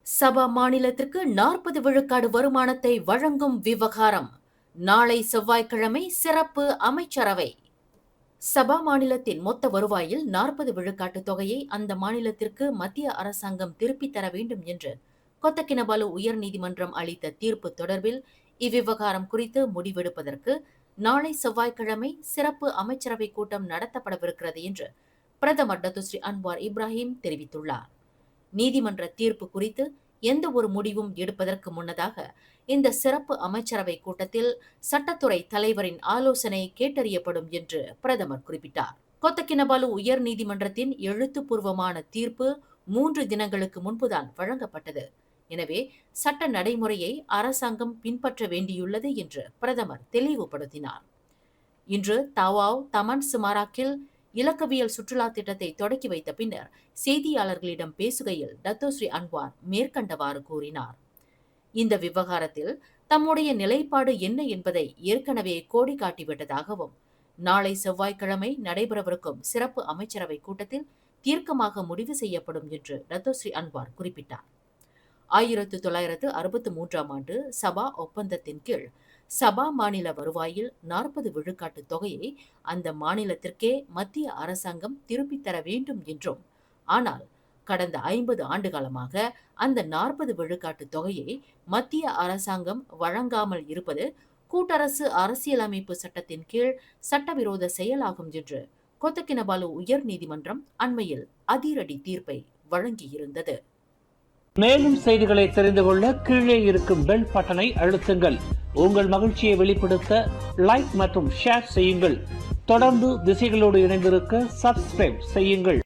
சபா மாநிலத்திற்கு 40 விழுக்காடு வருமானத்தை வழங்கும் விவகாரம் நாளை செவ்வாய்க்கிழமை சிறப்பு அமைச்சரவை. சபா மாநிலத்தின் மொத்த வருவாயில் 40 விழுக்காட்டு தொகையை அந்த மாநிலத்திற்கு மத்திய அரசாங்கம் திருப்பித் தர வேண்டும் என்று கொத்தக்கினபாலு உயர்நீதிமன்றம் அளித்த தீர்ப்பு தொடர்பில் இவ்விவகாரம் குறித்து முடிவெடுப்பதற்கு நாளை செவ்வாய்க்கிழமை சிறப்பு அமைச்சரவை கூட்டம் நடத்தப்படவிருக்கிறது என்று பிரதமர் டத்துஸ்ரீ அன்வார் இப்ராஹிம் தெரிவித்துள்ளார். நீதிமன்ற தீர்ப்பு குறித்து எந்த ஒரு முடிவும் எடுப்பதற்கு முன்னதாக இந்த சிறப்பு அமைச்சரவை கூட்டத்தில் சட்டத்துறை தலைவரின் ஆலோசனை கேட்டறியப்படும் என்று பிரதமர் குறிப்பிட்டார். கொத்தக்கினபாலு உயர் நீதிமன்றத்தின் எழுத்துப்பூர்வமான தீர்ப்பு 3 தினங்களுக்கு முன்புதான் வழங்கப்பட்டது. எனவே சட்ட நடைமுறையை அரசாங்கம் பின்பற்ற வேண்டியுள்ளது என்று பிரதமர் தெளிவுபடுத்தினார். இன்று தவாவ் தமன் சுமாராக்கில் இலக்கவியல் சுற்றுலா திட்டத்தை தொடக்கி வைத்த பின்னர் செய்தியாளர்களிடம் பேசுகையில் டத்தோஸ்ரீ அன்வார் மேற்கண்டவாறு கூறினார். இந்த விவகாரத்தில் தம்முடைய நிலைப்பாடு என்ன என்பதை ஏற்கனவே கோடி காட்டிவிட்டதாகவும் நாளை செவ்வாய்க்கிழமை நடைபெறவிருக்கும் சிறப்பு அமைச்சரவை கூட்டத்தில் தீர்க்கமாக முடிவு செய்யப்படும் என்று டத்தோஸ்ரீ அன்வார் குறிப்பிட்டார். 1963ஆம் ஆண்டு சபா ஒப்பந்தத்தின் கீழ் சபா மாநில வருவாயில் 40 விழுக்காட்டு தொகையை அந்த மாநிலத்திற்கே மத்திய அரசாங்கம் திருப்பித் தர வேண்டும் என்றும், ஆனால் கடந்த 50 ஆண்டுகாலமாக அந்த 40 விழுக்காட்டு தொகையை மத்திய அரசாங்கம் வழங்காமல் இருப்பது கூட்டரசு அரசியலமைப்பு சட்டத்தின் கீழ் சட்டவிரோத செயலாகும் என்று கொத்தக்கினபாலு உயர் நீதிமன்றம் அண்மையில் அதிரடி தீர்ப்பை வழங்கியிருந்தது. மேலும் செய்திகளை தெரிந்து கொள்ள கீழே இருக்கும் பெல் பட்டனை அழுத்துங்கள். உங்கள் மகிழ்ச்சியை வெளிப்படுத்த லைக் மற்றும் ஷேர் செய்யுங்கள். தொடர்ந்து திசைகளோடு இணைந்திருக்க சப்ஸ்கிரைப் செய்யுங்கள்.